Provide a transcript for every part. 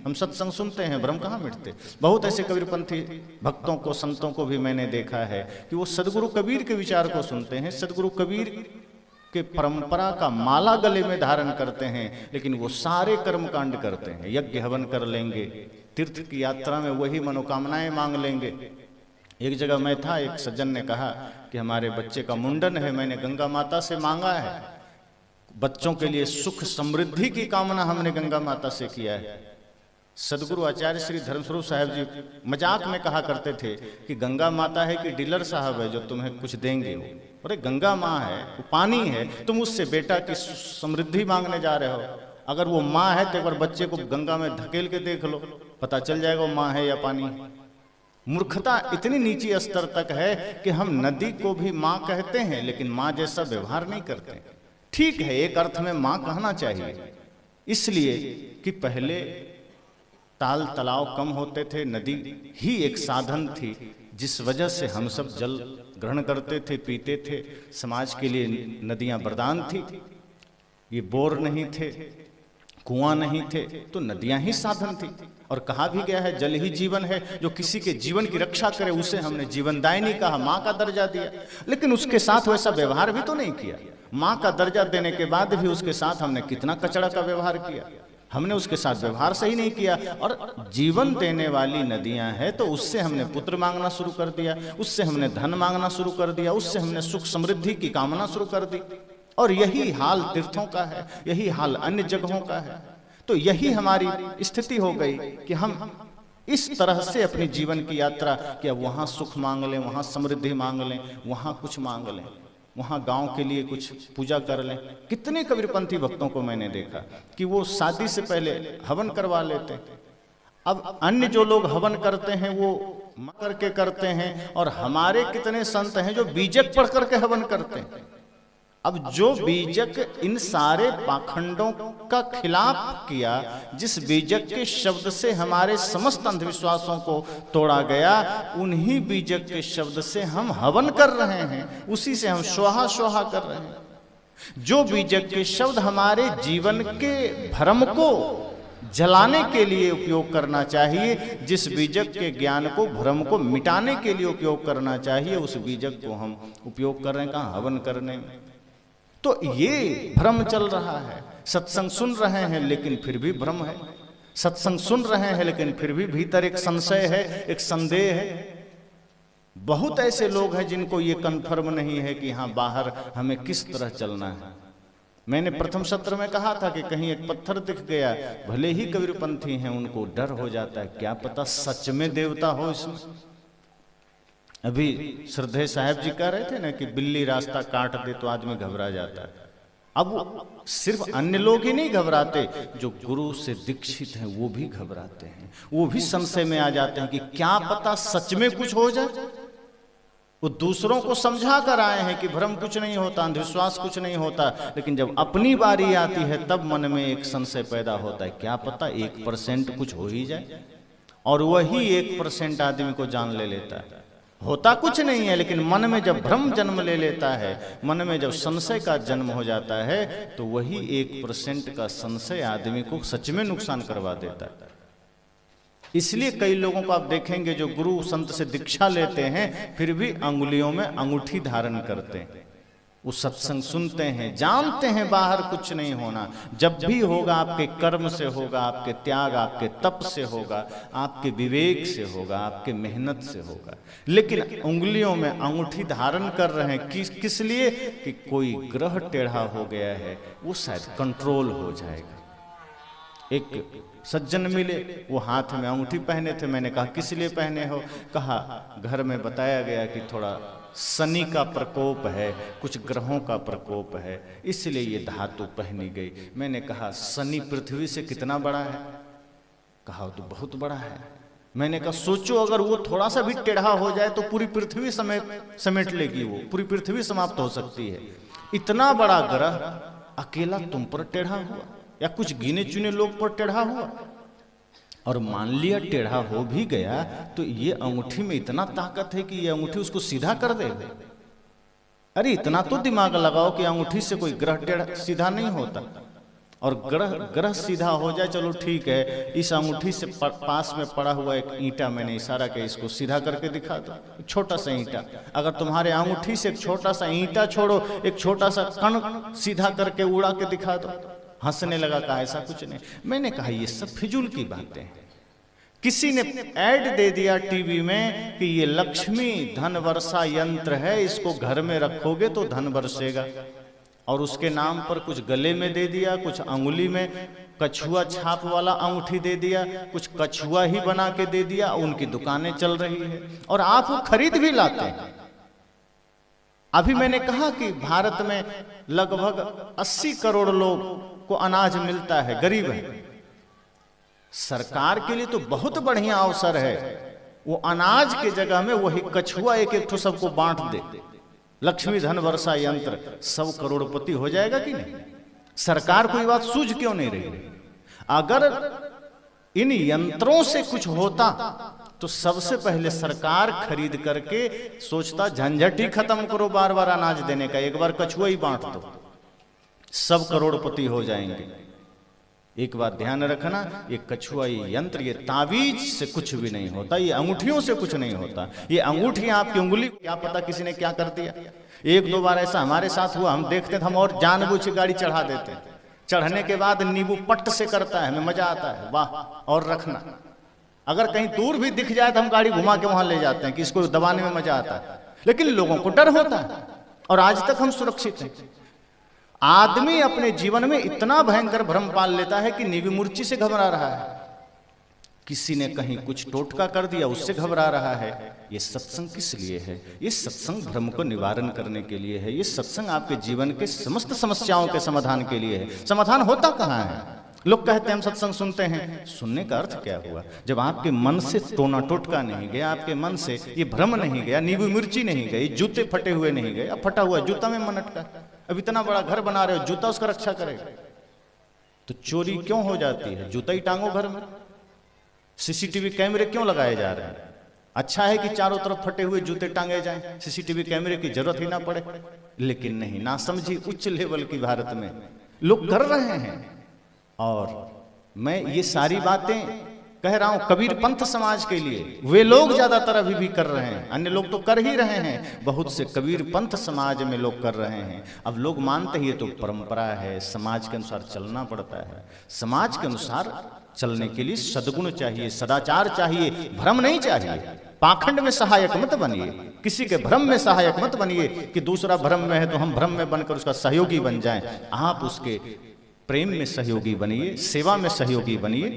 हम सत्संग सुनते हैं, भ्रम कहाँ मिटते। बहुत ऐसे कबीरपंथी भक्तों को, संतों को भी मैंने देखा है कि वो सदगुरु कबीर के विचार को सुनते हैं, सदगुरु कबीर के परंपरा का माला गले में धारण करते हैं, लेकिन वो सारे कर्मकांड करते हैं। यज्ञ हवन कर लेंगे, तीर्थ की यात्रा में वही मनोकामनाएं मांग लेंगे। एक जगह मैं था, एक सज्जन ने कहा कि हमारे बच्चे का मुंडन है, मैंने गंगा माता से मांगा है, बच्चों के लिए सुख समृद्धि की कामना हमने गंगा माता से किया है। सदगुरु आचार्य श्री धर्मस्वरूप साहब जी मजाक में कहा करते थे कि गंगा माता है कि डीलर साहब है जो तुम्हें कुछ देंगे। अरे गंगा माँ है, वो पानी है, तुम उससे बेटा की समृद्धि मांगने जा रहे हो। अगर वो माँ है तो एक बार बच्चे को गंगा में धकेल के देख लो, पता चल जाएगा वो माँ है या पानी। मूर्खता इतनी नीची स्तर तक है कि हम नदी को भी माँ कहते हैं, लेकिन माँ जैसा व्यवहार नहीं करते। ठीक है, एक अर्थ में माँ कहना चाहिए, इसलिए कि पहले ताल तलाव कम होते थे, नदी ही एक साधन थी जिस वजह से हम सब जल ग्रहण करते थे, पीते थे। समाज के लिए नदियां वरदान थी। ये बोर नहीं थे, कुआं नहीं थे, तो नदियां ही साधन थी। और कहा भी गया है जल ही जीवन है, जो किसी के जीवन की रक्षा करे उसे हमने जीवनदायिनी कहा, माँ का दर्जा दिया। लेकिन उसके साथ वैसा व्यवहार भी तो नहीं किया। माँ का दर्जा देने के बाद भी उसके साथ हमने कितना कचड़ा का व्यवहार किया, हमने उसके साथ व्यवहार सही नहीं किया। और जीवन देने वाली नदियां हैं तो उससे हमने पुत्र मांगना शुरू कर दिया, उससे हमने धन मांगना शुरू कर दिया, उससे हमने सुख समृद्धि की कामना शुरू कर दी। और यही हाल तीर्थों का है, यही हाल अन्य जगहों का है। तो यही हमारी स्थिति हो गई कि हम इस तरह से अपनी जीवन की यात्रा, कि अब वहां सुख मांग लें, वहां समृद्धि मांग लें, वहां कुछ मांग लें, वहां गांव के लिए कुछ पूजा कर लें। कितने कबीरपंथी भक्तों को मैंने देखा कि वो शादी से पहले हवन करवा लेते। अब अन्य जो लोग हवन करते हैं वो मर के करते हैं, और हमारे कितने संत हैं जो बीजक पढ़ करके हवन करते हैं। अब जो बीजक इन सारे पाखंडों का खिलाफ किया, जिस बीजक के शब्द से हमारे समस्त अंधविश्वासों को तोड़ा गया, उन्हीं बीजक के शब्द से हम हवन कर रहे हैं, उसी से हम स्वाहा स्वाहा कर रहे हैं। जो बीजक के शब्द हमारे जीवन के भ्रम को जलाने के लिए उपयोग करना चाहिए, जिस बीजक के ज्ञान को, भ्रम को मिटाने के लिए उपयोग करना चाहिए, उस बीजक को हम उपयोग कर रहे हैं कहाँ? हवन करने में। तो ये भ्रम चल रहा है। सत्संग सुन रहे हैं लेकिन फिर भी भ्रम है, सत्संग सुन रहे हैं लेकिन फिर भी भीतर एक संशय है, एक संदेह है। बहुत ऐसे लोग हैं जिनको ये कन्फर्म नहीं है कि हाँ बाहर हमें किस तरह चलना है। मैंने प्रथम सत्र में कहा था कि कहीं एक पत्थर दिख गया, भले ही कबीरपंथी हैं उनको डर हो जाता है, क्या पता सच में देवता हो इसमें। अभी श्रद्धेय साहब जी कह रहे थे ना कि बिल्ली रास्ता काट दे तो आदमी घबरा जाता है। अब सिर्फ अन्य लोग ही नहीं घबराते, जो गुरु से दीक्षित हैं वो भी घबराते हैं, वो भी संशय में आ जाते हैं कि क्या पता सच में कुछ हो जाए। वो दूसरों को समझा कर आए हैं कि भ्रम कुछ नहीं होता, अंधविश्वास कुछ नहीं होता, लेकिन जब अपनी बारी आती है तब मन में एक संशय पैदा होता है, क्या पता 1% कुछ हो ही जाए। और वही 1% आदमी को जान ले लेता है। होता कुछ नहीं है, लेकिन मन में जब भ्रम जन्म ले लेता है, मन में जब संशय का जन्म हो जाता है, तो वही 1% का संशय आदमी को सच में नुकसान करवा देता है। इसलिए कई लोगों को आप देखेंगे जो गुरु संत से दीक्षा लेते हैं फिर भी अंगुलियों में अंगूठी धारण करते हैं। वो सत्संग सुनते हैं, जानते हैं बाहर कुछ नहीं होना, जब भी होगा आपके कर्म से होगा, आपके त्याग, आपके तप से होगा, आपके विवेक से होगा, आपके मेहनत से होगा। लेकिन उंगलियों में अंगूठी धारण कर रहे हैं किस लिए? कि कोई ग्रह टेढ़ा हो गया है, वो शायद कंट्रोल हो जाएगा। एक सज्जन मिले, वो हाथ में अंगूठी पहने थे। मैंने कहा किस लिए पहने हो? कहा घर में बताया गया कि थोड़ा शनि का प्रकोप है, कुछ ग्रहों का प्रकोप है, इसलिए ये धातु पहनी गई। मैंने कहा शनि पृथ्वी से कितना बड़ा है? कहा तो बहुत बड़ा है। मैंने कहा सोचो अगर वो थोड़ा सा भी टेढ़ा हो जाए तो पूरी पृथ्वी समेट लेगी, वो पूरी पृथ्वी समाप्त हो सकती है। इतना बड़ा ग्रह अकेला तुम पर टेढ़ा हुआ या कुछ गिने चुने लोग पर टेढ़ा हुआ, और मान लिया टेढ़ा हो भी गया तो ये अंगूठी में इतना ताकत है कि ये अंगूठी उसको सीधा कर दे। अरे इतना तो दिमाग लगाओ कि अंगूठी से कोई ग्रह टेढ़ा सीधा नहीं होता। और ग्रह सीधा हो जाए, चलो ठीक है, इस अंगूठी से पास में पड़ा हुआ एक ईंटा मैंने इशारा किया, इसको सीधा करके दिखा दो, छोटा सा ईंटा। अगर तुम्हारे अंगूठी से एक छोटा सा ईंटा छोड़ो, एक छोटा सा कण सीधा करके उड़ा के दिखा दो। हंसने लगा, कहा ऐसा कुछ नहीं। मैंने कहा ये सब फिजूल की बातें हैं। किसी ने ऐड दे दिया टीवी में कि ये लक्ष्मी धन वर्षा यंत्र है, इसको घर में रखोगे तो धन बरसेगा, और उसके नाम पर कुछ गले में दे दिया, कुछ अंगुली में कछुआ छाप वाला अंगूठी दे दिया, कुछ कछुआ ही बना के दे दिया। उनकी दुकानें चल रही है और आप वो खरीद भी लाते हैं। अभी मैंने कहा कि भारत में लगभग 80 करोड़ लोग को अनाज मिलता है, गरीब है। सरकार के लिए तो बहुत बढ़िया अवसर है, वो अनाज के जगह में वही कछुआ एक एक ठो सबको बांट दे। लक्ष्मी धन वर्षा यंत्र, 100 करोड़पति हो जाएगा कि नहीं? सरकार को ये बात सूझ क्यों नहीं रही? अगर इन यंत्रों से कुछ होता तो सबसे पहले सरकार खरीद करके सोचता झंझट ही खत्म करो बार बार अनाज देने का, एक बार कछुआ ही बांट दो, सब करोड़पति हो जाएंगे। एक बात ध्यान रखना, ये कछुआ, ये यंत्र, ये तावीज से कुछ भी नहीं होता, ये अंगूठियों से कुछ नहीं होता। ये अंगूठियां आपकी उंगली, क्या पता किसी ने क्या कर दिया। एक दो बार ऐसा हमारे साथ हुआ, हम देखते थे, हम और जानबूझ के गाड़ी चढ़ा देते हैं। चढ़ने के बाद नींबू पट्ट से करता है, हमें मजा आता है, वाह और रखना। अगर कहीं दूर भी दिख जाए तो हम गाड़ी घुमा के वहां ले जाते हैं कि इसको दबाने में मजा आता है, लेकिन लोगों को डर होता है और आज तक हम सुरक्षित हैं। आदमी अपने जीवन में इतना भयंकर भ्रम पाल लेता है कि नींबू मिर्ची से घबरा रहा है, किसी ने कहीं कुछ टोटका कर दिया उससे घबरा रहा है। ये सत्संग किस लिए है? ये सत्संग भ्रम को निवारण करने के लिए है। ये सत्संग आपके जीवन के समस्त समस्याओं के समाधान के लिए है। समाधान होता कहाँ है? लोग कहते हैं हम सत्संग सुनते हैं, सुनने का अर्थ क्या हुआ? जब आपके मन से टोना टोटका नहीं गया, आपके मन से ये भ्रम नहीं गया, नींबू मिर्ची नहीं गई, जूते फटे हुए नहीं गए। अब फटा हुआ जूता में मन अटका, अब इतना बड़ा घर बना रहे हो, जूता उसका रक्षा करेगा? तो चोरी क्यों हो जाती है? जूता ही टांगो घर में। सीसीटीवी कैमरे क्यों लगाए जा रहे हैं? अच्छा है कि चारों तरफ फटे हुए जूते टांगे जाएं, सीसीटीवी कैमरे की जरूरत ही ना पड़े। लेकिन नहीं, ना समझी उच्च लेवल की भारत में लोग कर रहे हैं। और मैं ये सारी बातें कह रहा हूं कबीर पंथ समाज के लिए। वे लोग ज्यादातर अभी भी कर रहे हैं, अन्य लोग तो कर ही रहे हैं, बहुत से कबीर पंथ समाज में लोग कर रहे हैं। अब लोग मानते ही तो परंपरा है, समाज के अनुसार चलना पड़ता है। समाज के अनुसार चलने के लिए सद्गुण चाहिए, सदाचार चाहिए, भ्रम नहीं चाहिए। पाखंड में सहायक मत बनिए, किसी के भ्रम में सहायक मत बनिए कि दूसरा भ्रम में है तो हम भ्रम में बनकर उसका सहयोगी बन जाएं। आप उसके प्रेम में सहयोगी बनिए, सेवा में सहयोगी बनिए,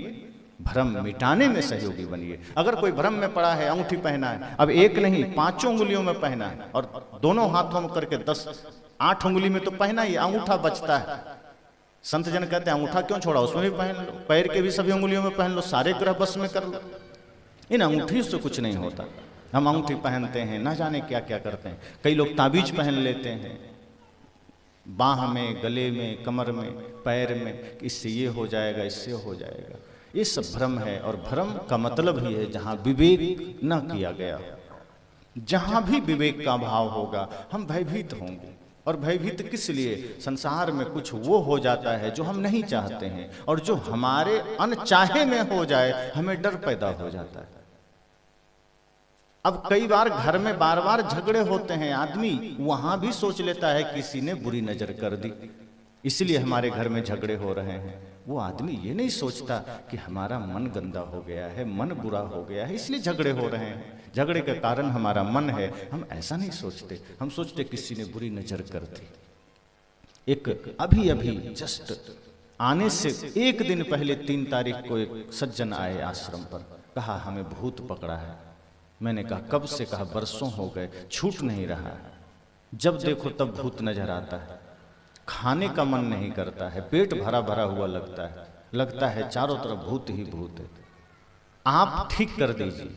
भ्रम मिटाने में सहयोगी बनिए। अगर कोई भ्रम में पड़ा है, अंगूठी पहना है, अब एक नहीं 5 उंगलियों में पहना है और दोनों हाथों में करके 10-8 उंगली में तो पहना ही, अंगूठा बचता है। संत जन कहते हैं अंगूठा क्यों छोड़ा, उसमें भी पहन लो, पैर के भी सभी उंगलियों में पहन लो, सारे ग्रह बस में कर लो। इन अंगूठी से कुछ नहीं होता। हम अंगूठी पहनते हैं, ना जाने क्या क्या करते हैं। कई लोग ताबीज पहन लेते हैं, बाह में, गले में, कमर में, पैर में, इससे ये हो जाएगा, इससे हो जाएगा। ये सब भ्रम है। और भ्रम का मतलब ही है जहां विवेक न किया गया। जहां भी विवेक का अभाव होगा हम भयभीत होंगे। और भयभीत किस लिए? संसार में कुछ वो हो जाता है जो हम नहीं चाहते हैं, और जो हमारे अनचाहे में हो जाए हमें डर पैदा हो जाता है। अब कई बार घर में बार बार झगड़े होते हैं, आदमी वहां भी सोच लेता है किसी ने बुरी नजर कर दी, इसलिए हमारे घर में झगड़े हो रहे हैं। वो आदमी ये नहीं सोचता कि हमारा मन गंदा हो गया है, मन बुरा हो गया है, इसलिए झगड़े हो रहे हैं, झगड़े का कारण हमारा मन है। हम ऐसा नहीं सोचते, हम सोचते किसी ने बुरी नजर कर दी। एक अभी अभी जस्ट आने से 1 दिन पहले 3 तारीख को एक सज्जन आए आश्रम पर, कहा हमें भूत पकड़ा है। मैंने कहा कब से? कहा बरसों हो गए, छूट नहीं रहा है, जब देखो तब भूत नजर आता है, खाने का मन नहीं करता है, पेट भरा भरा हुआ लगता है चारों तरफ भूत ही भूत है। आप ठीक कर दीजिए।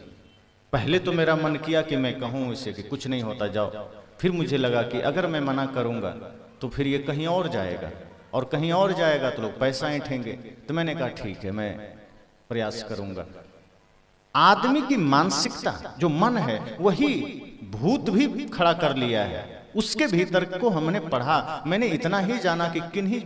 पहले तो मेरा मन किया कि मैं कहूं इसे कि कुछ नहीं होता, जाओ। फिर मुझे लगा कि अगर मैं मना करूंगा तो फिर ये कहीं और जाएगा, और कहीं और जाएगा तो लोग पैसा ऐंठेंगे। तो मैंने कहा ठीक है, मैं प्रयास करूंगा। आदमी की मानसिकता जो मन है वही भूत भी खड़ा कर लिया है। उसके भीतर को हमने पढ़ा। मैंने इतना ही जाना कि किन्हीं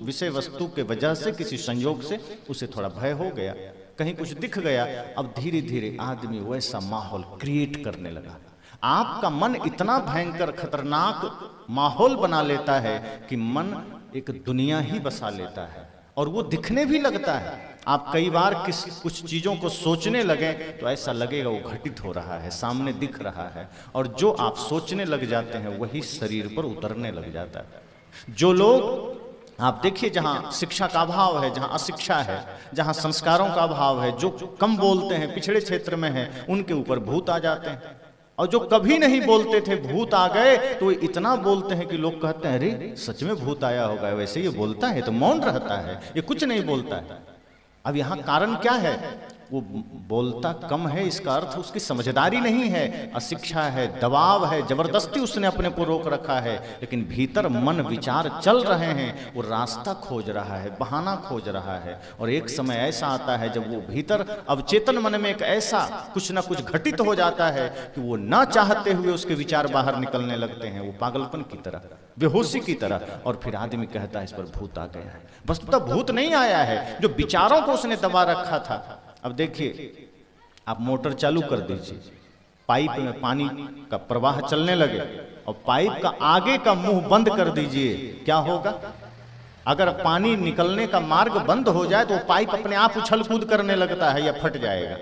विषय वस्तु के वजह से किसी संयोग से उसे थोड़ा भय हो गया, कहीं कुछ दिख गया। अब धीरे धीरे आदमी वैसा माहौल क्रिएट करने लगा। आपका मन इतना भयंकर खतरनाक माहौल बना लेता है कि मन एक दुनिया ही बसा लेता है और वो दिखने भी लगता है। आप कई बार कुछ चीजों को सोचने लगे तो ऐसा लगेगा वो घटित हो रहा है, सामने दिख रहा है, और जो आप सोचने लग जाते हैं वही शरीर पर उतरने लग जाता है। जो लोग आप देखिए जहां शिक्षा का अभाव है, जहां अशिक्षा है, जहां संस्कारों का अभाव है, जो कम बोलते हैं, पिछड़े क्षेत्र में है, उनके ऊपर भूत आ जाते हैं। और जो कभी नहीं बोलते थे भूत आ गए तो इतना बोलते हैं कि लोग कहते हैं अरे सच में भूत आया होगा, वैसे ये बोलता है तो मौन रहता है, ये कुछ नहीं बोलता है। अब यहाँ कारण क्या है? वो बोलता कम है, इसका अर्थ उसकी समझदारी नहीं है, अशिक्षा है, दबाव है, जबरदस्ती उसने अपने को रोक रखा है। लेकिन भीतर मन विचार चल रहे हैं, वो रास्ता खोज रहा है, बहाना खोज रहा है। और एक समय ऐसा आता है जब वो भीतर अवचेतन मन में एक ऐसा कुछ ना कुछ घटित हो जाता है कि वो ना चाहते हुए उसके विचार बाहर निकलने लगते हैं, वो पागलपन की तरह, बेहोशी की तरह। और फिर आदमी कहता है इस पर भूत आ गया है। वस्तुतः भूत नहीं आया है, जो विचारों को उसने दबा रखा था। अब देखिए, आप मोटर चालू कर दीजिए, पाइप में पानी का प्रवाह चलने लगे और पाइप का आगे का मुंह बंद कर दीजिए, क्या होगा? अगर पानी निकलने का मार्ग बंद हो जाए तो पाइप अपने आप उछल कूद करने लगता है या फट जाएगा।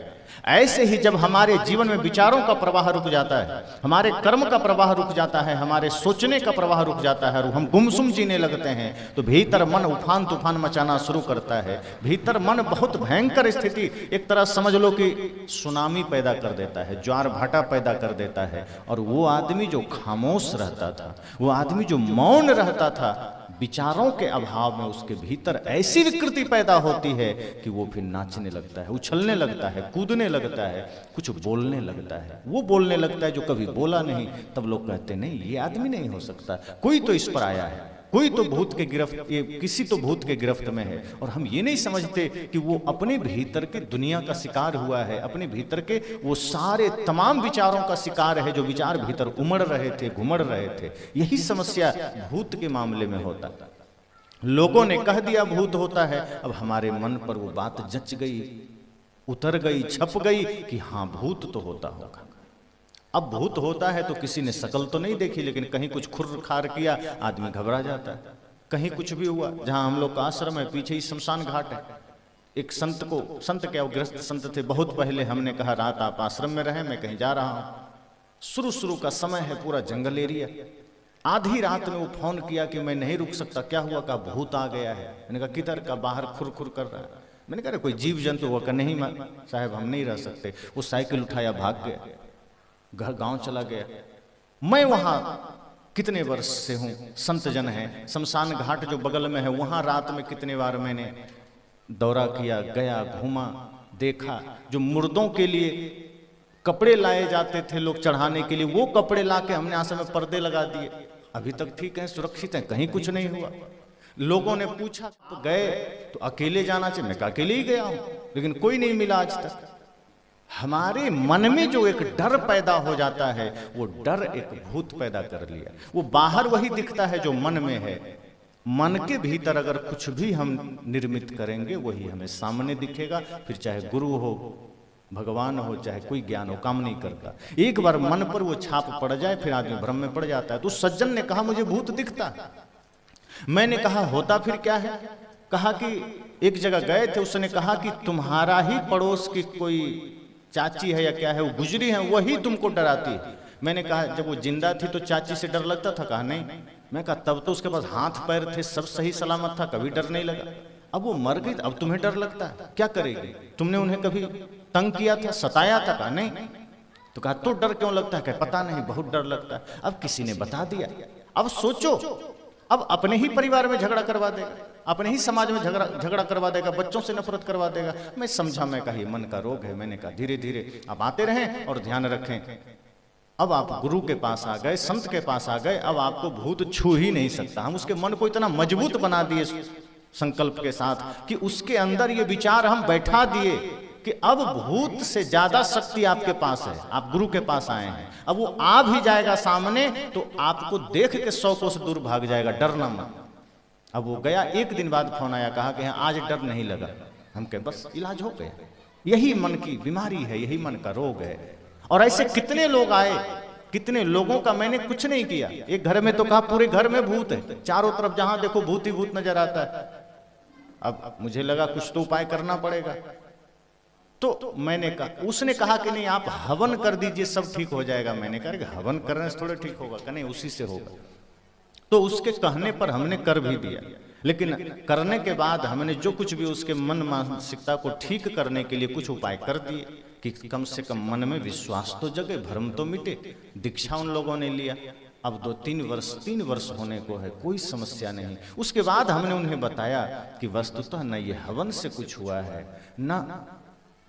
ऐसे ही जब हमारे जीवन में विचारों का प्रवाह रुक जाता है, हमारे कर्म का प्रवाह रुक जाता है, हमारे सोचने का प्रवाह रुक जाता है और हम गुमसुम जीने लगते हैं, तो भीतर मन उफान तूफान मचाना शुरू करता है। भीतर मन बहुत भयंकर स्थिति, एक तरह समझ लो कि सुनामी पैदा कर देता है, ज्वार भाटा पैदा कर देता है। और वो आदमी जो खामोश रहता था, वो आदमी जो मौन रहता था, विचारों के अभाव में उसके भीतर ऐसी विकृति पैदा होती है कि वो फिर नाचने लगता है, उछलने लगता है, कूदने लगता है, कुछ बोलने लगता है। वो बोलने लगता है जो कभी बोला नहीं। तब लोग कहते नहीं, ये आदमी नहीं हो सकता, कोई तो इस पर आया है, कोई तो भूत के गिरफ्त, ये किसी तो भूत के गिरफ्त में है। और हम ये नहीं समझते कि वो अपने भीतर के दुनिया का शिकार हुआ है, अपने भीतर के वो सारे तमाम विचारों का शिकार है, जो विचार भीतर उमड़ रहे थे, घुमड़ रहे थे। यही समस्या भूत के मामले में होता। लोगों ने कह दिया भूत होता है, अब हमारे मन पर वो बात जच गई, उतर गई, छप गई कि हाँ भूत तो होता होगा। अब भूत होता है तो किसी ने शकल तो नहीं देखी, लेकिन कहीं कुछ खुर खार किया, आदमी घबरा जाता है। कहीं कुछ भी हुआ, जहां हम लोग का आश्रम है पीछे ही शमशान घाट है। एक संत को, संत क्या, गृहस्थ संत थे, बहुत पहले हमने कहा रात आप आश्रम में रहे, मैं कहीं जा रहा हूं। शुरू का समय है, पूरा जंगल एरिया। आधी रात में वो फोन किया कि मैं नहीं रुक सकता, क्या हुआ? का भूत आ गया है। मैंने कहा किधर का? बाहर खुर कर रहा है। मैंने कहा कोई जीव जंतु हुआ? नहीं साहब हम नहीं रह सकते। वो साइकिल उठाया, भाग गया, घर गांव चला गया। मैं वहां कितने वर्ष से हूं, संत जन है, शमशान घाट जो बगल में है, वहां रात में कितने बार मैंने दौरा किया, गया, घूमा, देखा। जो मुर्दों के लिए कपड़े लाए जाते थे लोग चढ़ाने के लिए, वो कपड़े ला के हमने आश्रम में पर्दे लगा दिए। अभी तक ठीक है, सुरक्षित है, कहीं कुछ नहीं हुआ। लोगों ने पूछा तो गए तो अकेले जाना चाहिए, मैं अकेले ही गया हूं, लेकिन कोई नहीं मिला आज तक। हमारे मन में जो एक डर पैदा हो जाता है, वो डर एक भूत पैदा कर लिया। वो बाहर वही दिखता है जो मन में है। मन के भीतर अगर कुछ भी हम निर्मित करेंगे वही हमें सामने दिखेगा। फिर चाहे गुरु हो, भगवान हो, चाहे कोई ज्ञान हो, काम नहीं करता। एक बार मन पर वो छाप पड़ जाए फिर आदमी भ्रम में पड़ जाता है। तो सज्जन ने कहा मुझे भूत दिखता है। मैंने कहा होता फिर क्या है? कहा कि एक जगह गए थे, उसने कहा कि तुम्हारा ही पड़ोस की कोई चाची है या क्या है, वो गुजरी है, वही तुमको डराती है। मैंने कहा जब वो जिंदा थी तो चाची से डर लगता था? कहा नहीं। मैं कहा तब तो उसके पास हाथ पैर थे, सब सही सलामत था, कभी डर नहीं लगा। अब वो मर गई, अब तुम्हें डर लगता है? क्या करेगी? तुमने उन्हें कभी तंग किया था, सताया था? कहा नहीं। तो कहा तो डर क्यों लगता है? पता नहीं, बहुत डर लगता है। अब किसी ने बता दिया। अब सोचो, अब अपने ही परिवार में झगड़ा करवा देगा, अपने ही समाज में झगड़ा करवा देगा, बच्चों से नफरत करवा देगा। मैं समझा, मैं कहा ये मन का रोग है। मैंने कहा धीरे धीरे आप आते रहें और ध्यान रखें। अब आप गुरु के पास आ गए, संत के पास आ गए, अब आपको भूत छू ही नहीं सकता। हम उसके मन को इतना मजबूत बना दिए संकल्प के साथ कि उसके अंदर ये विचार हम बैठा दिए कि अब भूत से ज्यादा शक्ति आपके पास है, आप गुरु के पास आए हैं, अब वो आ भी जाएगा सामने तो आपको देख के 100 कोस दूर भाग जाएगा, डरना मत। अब वो गया, एक दिन बाद फोन आया, कहा कि आज डर नहीं लगा। हम कहे बस इलाज हो गया। यही मन की बीमारी है, यही मन का रोग है। और ऐसे कितने लोग आए, कितने लोगों का मैंने कुछ नहीं किया। एक घर में तो कहा पूरे घर में भूत है, चारों तरफ जहां देखो भूत ही भूत नजर आता है। अब मुझे लगा कुछ तो उपाय करना पड़ेगा, तो मैंने कहा, उसने कहा कि नहीं आप हवन कर दीजिए सब ठीक हो जाएगा। मैंने कहा कि हवन करने से थोड़े ठीक होगा, नहीं उसी से होगा। तो उसके कहने पर हमने कर भी दिया, लेकिन करने के बाद हमने जो कुछ भी उसके मन मानसिकता को ठीक करने के लिए कुछ उपाय कर दिए कि कम से कम मन में विश्वास तो जगे, भ्रम तो मिटे। दीक्षा उन लोगों ने लिया। अब 3 वर्ष होने को है, कोई समस्या नहीं। उसके बाद हमने उन्हें बताया कि वस्तुतः न ये हवन से कुछ हुआ है, न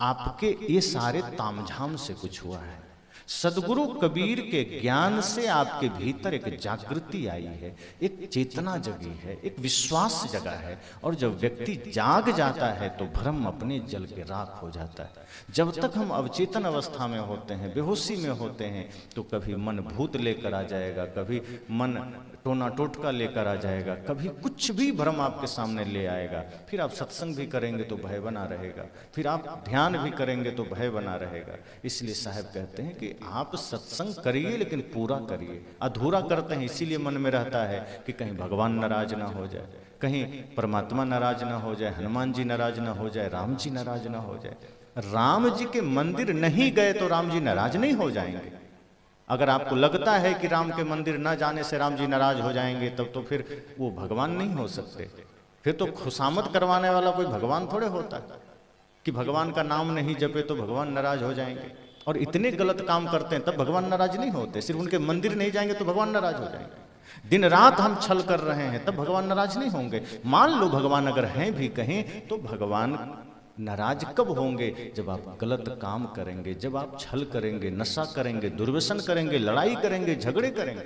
आपके ये सारे तामझाम से कुछ हुआ है। सदगुरु कबीर के ज्ञान से आपके भीतर एक जागृति आई है, एक चेतना जगी है, एक विश्वास जगा है। और जब व्यक्ति जाग जाता है तो भ्रम अपने जल के राख हो जाता है। जब तक हम अवचेतन अवस्था में होते हैं, बेहोशी में होते हैं, तो कभी मन भूत लेकर आ जाएगा, कभी मन टोना टोटका लेकर आ जाएगा, कभी कुछ भी भ्रम आपके सामने ले आएगा। फिर आप सत्संग भी करेंगे तो भय बना रहेगा, फिर आप ध्यान भी करेंगे तो भय बना रहेगा। इसलिए साहब कहते हैं कि आप सत्संग करिए लेकिन पूरा करिए। अधूरा करते हैं इसीलिए मन में रहता है कि कहीं भगवान नाराज ना हो जाए, कहीं परमात्मा नाराज ना हो जाए, हनुमान जी नाराज ना हो जाए, राम जी नाराज ना हो जाए। राम जी के मंदिर नहीं गए तो राम जी नाराज नहीं हो जाएंगे। अगर आपको लगता है कि राम के मंदिर न जाने से राम जी नाराज हो जाएंगे, तब तो फिर वो भगवान नहीं हो सकते। फिर तो खुशामद करवाने वाला कोई भगवान थोड़े होता है कि भगवान का नाम नहीं जपे तो भगवान नाराज हो जाएंगे। और इतने गलत काम करते हैं तब भगवान नाराज नहीं होते। सिर्फ उनके मंदिर नहीं जाएंगे तो भगवान नाराज हो जाएंगे। दिन रात हम छल कर रहे हैं तब भगवान नाराज नहीं होंगे। मान लो भगवान अगर हैं भी कहें तो भगवान नाराज कब होंगे? जब आप गलत काम करेंगे, जब आप छल करेंगे, नशा करेंगे, दुर्व्यसन करेंगे, लड़ाई करेंगे, झगड़े करेंगे।